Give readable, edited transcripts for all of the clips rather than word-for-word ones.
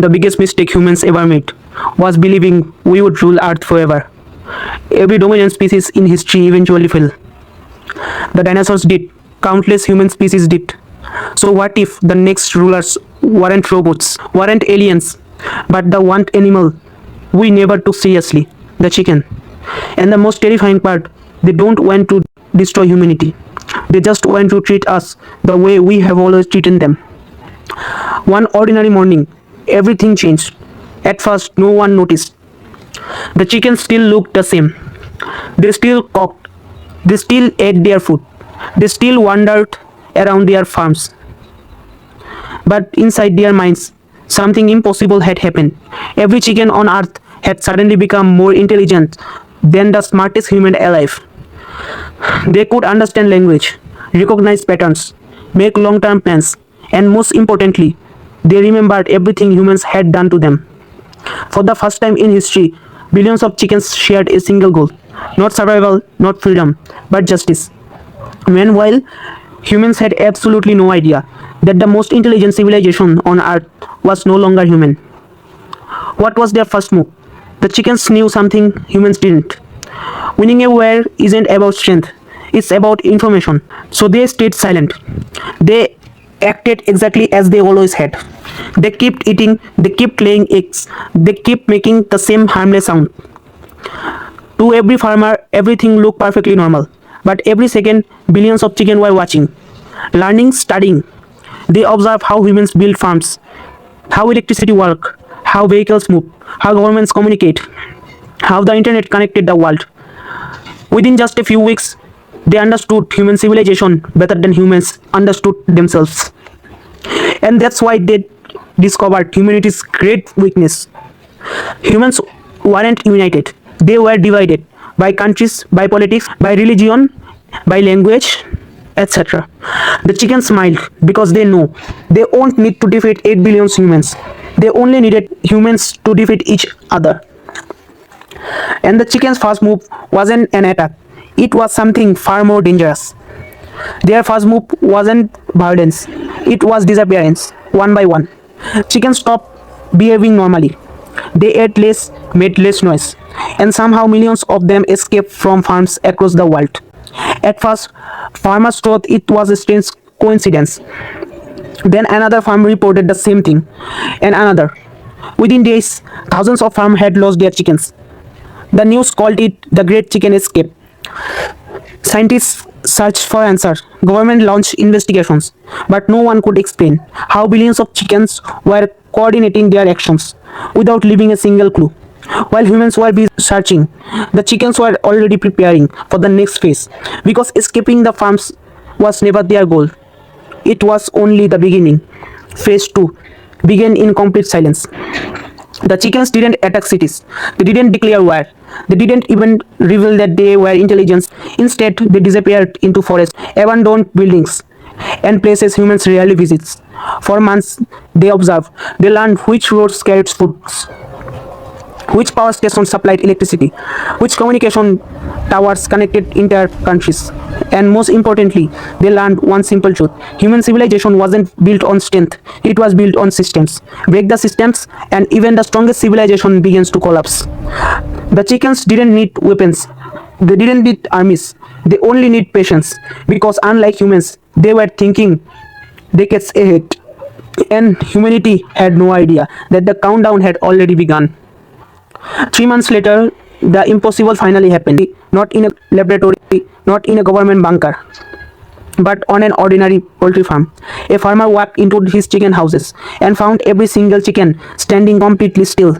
The biggest mistake humans ever made was believing we would rule Earth forever. Every dominant species in history eventually fell. The dinosaurs did, countless human species did. So, what if the next rulers weren't robots, weren't aliens, but the one animal we never took seriously, the chicken? And the most terrifying part, they don't want to destroy humanity. They just want to treat us the way we have always treated them. One ordinary morning, everything changed. At first, no one noticed. The chickens still looked the same. They still cooked. They still ate their food. They still wandered around their farms. But inside their minds, something impossible had happened. Every chicken on earth had suddenly become more intelligent than the smartest human alive. They could understand language, recognize patterns, make long term plans, and most importantly, they remembered everything humans had done to them. For the first time in history, billions of chickens shared a single goal, not survival, not freedom, but justice. Meanwhile, humans had absolutely no idea that the most intelligent civilization on earth was no longer human. What was their first move? The chickens knew something humans didn't. Winning a war isn't about strength, it's about information. So they stayed silent. They acted exactly as they always had. They kept eating, they kept laying eggs, they kept making the same harmless sound. To every farmer, everything looked perfectly normal. But every second, billions of chickens were watching, learning, studying. They observed how humans build farms, how electricity works, how vehicles move, how governments communicate, how the internet connected the world. Within just a few weeks, they understood human civilization better than humans understood themselves. And that's why they discovered humanity's great weakness. Humans weren't united, they were divided by countries, by politics, by religion, by language, etc. The chickens smiled because they know they won't need to defeat 8 billion humans. They only needed humans to defeat each other. And the chickens' first move wasn't an attack, it was something far more dangerous. Their first move wasn't violence, it was disappearance, one by one. Chickens stopped behaving normally. They ate less, made less noise, and somehow millions of them escaped from farms across the world. At first, farmers thought it was a strange coincidence. Then another farm reported the same thing, and another. Within days, thousands of farms had lost their chickens. The news called it the Great Chicken Escape. Scientists searched for answers. Government launched investigations, but no one could explain how billions of chickens were coordinating their actions without leaving a single clue. While humans were busy searching, the chickens were already preparing for the next phase because escaping the farms was never their goal. It was only the beginning. Phase 2 began in complete silence. The chickens didn't attack cities. They didn't declare war. They didn't even reveal that they were intelligent. Instead, they disappeared into forests, abandoned buildings, and places humans rarely visit. For months, they observed. They learned which roads carried food, which power stations supplied electricity, which communication towers connected entire countries. And most importantly, they learned one simple truth. Human civilization wasn't built on strength, it was built on systems. Break the systems, and even the strongest civilization begins to collapse. The chickens didn't need weapons, they didn't need armies, they only need patience. Because unlike humans, they were thinking decades ahead. And humanity had no idea that the countdown had already begun. 3 months later, the impossible finally happened. Not in a laboratory, not in a government bunker, but on an ordinary poultry farm. A farmer walked into his chicken houses and found every single chicken standing completely still.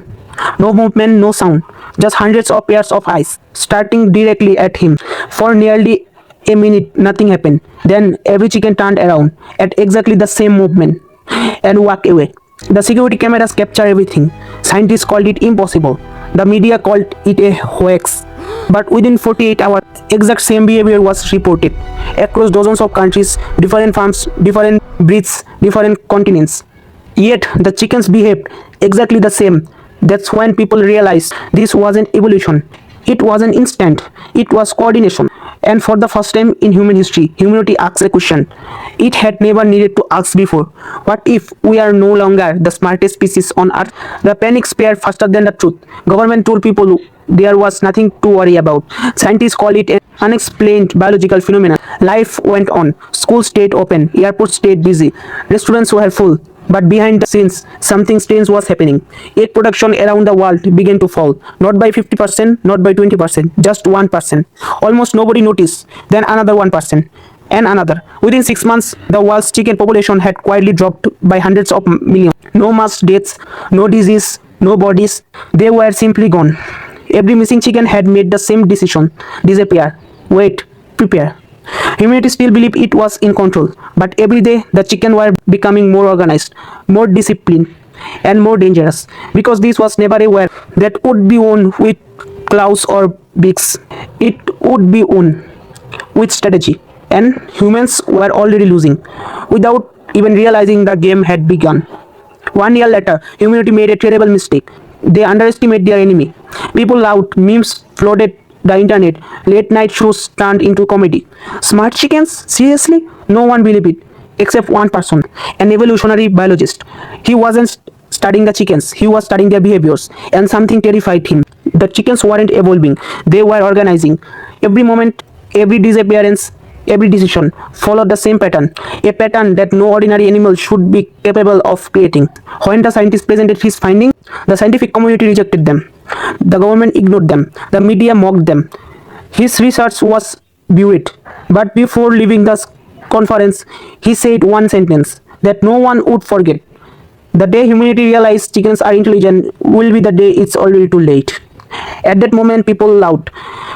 No movement, no sound, just hundreds of pairs of eyes starting directly at him. For nearly a minute, nothing happened. Then every chicken turned around at exactly the same movement and walked away. The security cameras captured everything. Scientists called it impossible. The media called it a hoax. But within 48 hours, exact same behavior was reported across dozens of countries, different farms, different breeds, different continents. Yet the chickens behaved exactly the same. That's when people realized this wasn't evolution. It wasn't instant. It was coordination. And for the first time in human history, humanity asks a question it had never needed to ask before. What if we are no longer the smartest species on Earth? The panic spread faster than the truth. Government told people there was nothing to worry about. Scientists call it an unexplained biological phenomenon. Life went on. Schools stayed open. Airports stayed busy. Restaurants were full. But behind the scenes, something strange was happening. Egg production around the world began to fall. Not by 50%, not by 20%, just 1%. Almost nobody noticed. Then another 1%. And another. Within 6 months, the world's chicken population had quietly dropped by hundreds of millions. No mass deaths, no disease, no bodies. They were simply gone. Every missing chicken had made the same decision disappear, wait, prepare. Humanity still believed it was in control, but every day the chicken were becoming more organized, more disciplined, and more dangerous because this was never a war that would be won with claws or beaks. It would be won with strategy, and humans were already losing without even realizing the game had begun. 1 year later, humanity made a terrible mistake. They underestimated their enemy. People laughed, memes flooded the internet, late night shows turned into comedy. Smart chickens? Seriously? No one believed it, except one person, an evolutionary biologist. He wasn't studying the chickens, he was studying their behaviors, and something terrified him. The chickens weren't evolving, they were organizing. Every moment, every disappearance, every decision followed the same pattern, a pattern that no ordinary animal should be capable of creating. When the scientist presented his findings, the scientific community rejected them. The government ignored them. The media mocked them. His research was buried. But before leaving the conference, he said one sentence that no one would forget. The day humanity realized chickens are intelligent will be the day it's already too late. At that moment, people laughed.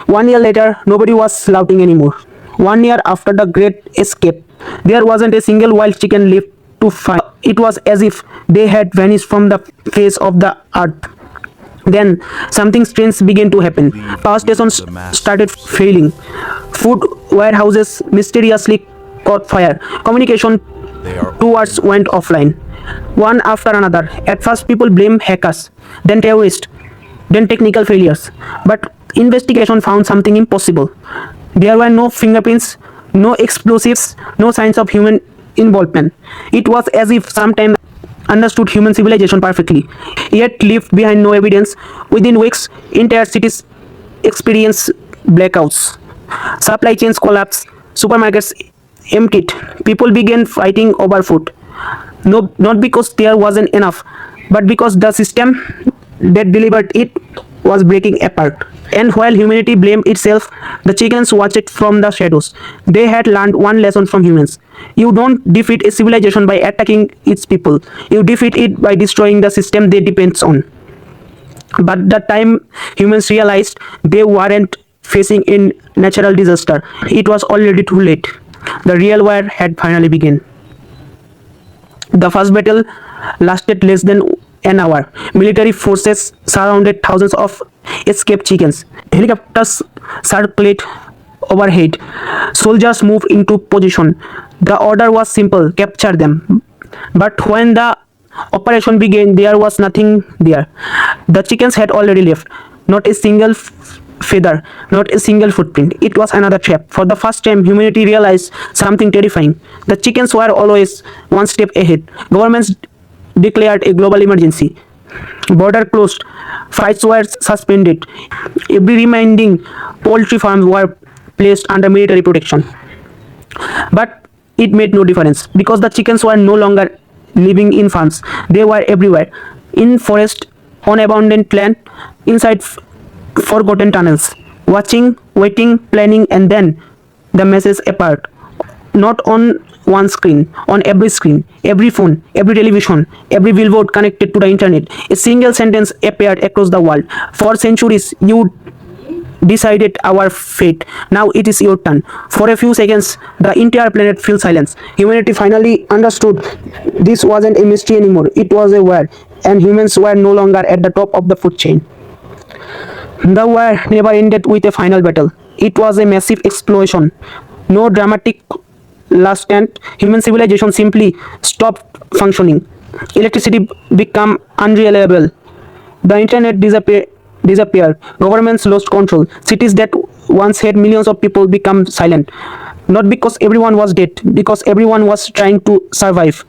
1 year later, nobody was laughing anymore. 1 year after the Great Escape, there wasn't a single wild chicken left to find. It was as if they had vanished from the face of the earth. Then something strange began to happen. Power stations started failing. Food warehouses mysteriously caught fire. Communication towards went offline. One after another. At first, people blamed hackers, then terrorists, then technical failures. But investigation found something impossible. There were no fingerprints, no explosives, no signs of human involvement. It was as if sometime understood human civilization perfectly, yet left behind no evidence. Within weeks, entire cities experienced blackouts. Supply chains collapsed, supermarkets emptied, people began fighting over food. No, not because there wasn't enough, but because the system that delivered it was breaking apart. And while humanity blamed itself, the chickens watched it from the shadows. They had learned one lesson from humans. You don't defeat a civilization by attacking its people. You defeat it by destroying the system they depends on. But the time humans realized they weren't facing a natural disaster, it was already too late. The real war had finally begun. The first battle lasted less than an hour. Military forces surrounded thousands of escaped chickens. Helicopters circled overhead. Soldiers moved into position. The order was simple capture them. But when the operation began, there was nothing there. The chickens had already left. Not a single feather, not a single footprint. It was another trap. For the first time, humanity realized something terrifying. The chickens were always one step ahead. Governments declared a global emergency. Border closed. Flights were suspended. Every remaining poultry farms were placed under military protection. But it made no difference because the chickens were no longer living in farms. They were everywhere. In forest, on abandoned land, inside forgotten tunnels. Watching, waiting, planning, and then the message appeared. Not on one screen, on every screen, every phone, every television, every billboard connected to the internet. A single sentence appeared across the world. For centuries, you decided our fate. Now it is your turn. For a few seconds, the entire planet fell silence. Humanity finally understood this wasn't a mystery anymore. It was a war, and humans were no longer at the top of the food chain. The war never ended with a final battle. It was a massive explosion. No dramatic last stand. Human civilization simply stopped functioning. Electricity became unreliable. The internet disappeared. Governments lost control. Cities that once had millions of people become silent. Not because everyone was dead, because everyone was trying to survive.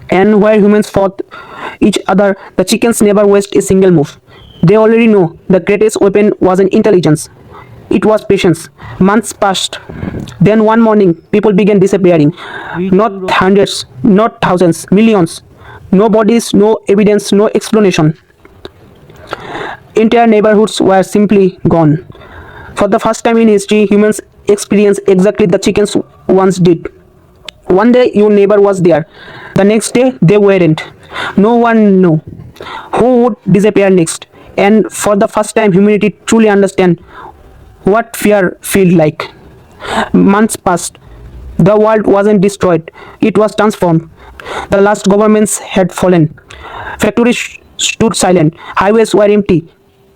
And where humans fought each other, the chickens never waste a single move. They already know the greatest weapon wasn't intelligence, it was patience. Months passed. Then one morning, people began disappearing. Not hundreds, not thousands, millions. No bodies, no evidence, no explanation. Entire neighborhoods were simply gone. For the first time in history, humans experienced exactly the chickens once did. One day your neighbor was there, the next day they weren't. No one knew who would disappear next. And for the first time, humanity truly understand what fear feels like. Months passed. The world wasn't destroyed, it was transformed. The last governments had fallen. Factories stood silent, highways were empty.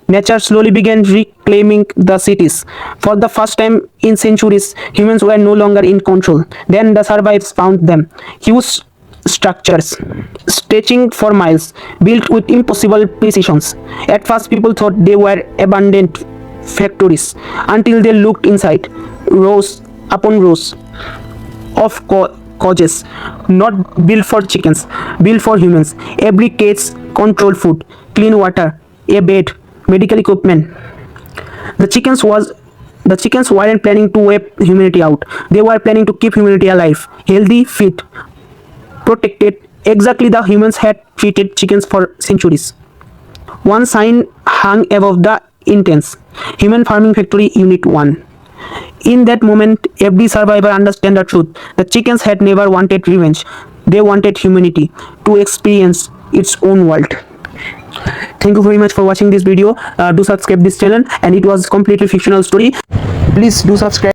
Nature slowly began reclaiming the cities. For the first time in centuries, humans were no longer in control. Then the survivors found them. Huge structures, stretching for miles, built with impossible precisions. At first, people thought they were abandoned factories until they looked inside. Rows upon rows of cages, not built for chickens, built for humans. Every cage controlled food, clean water, a bed, medical equipment. The chickens was the chickens weren't planning to wipe humanity out. They were planning to keep humanity alive, healthy, fit, protected. Exactly the humans had treated chickens for centuries. One sign hung above the entrance: Human Farming Factory Unit 1. In that moment, every survivor understood the truth. The chickens had never wanted revenge. They wanted humanity to experience its own world. Thank you very much for watching this video. Do subscribe this channel, and it was completely fictional story. Please do subscribe.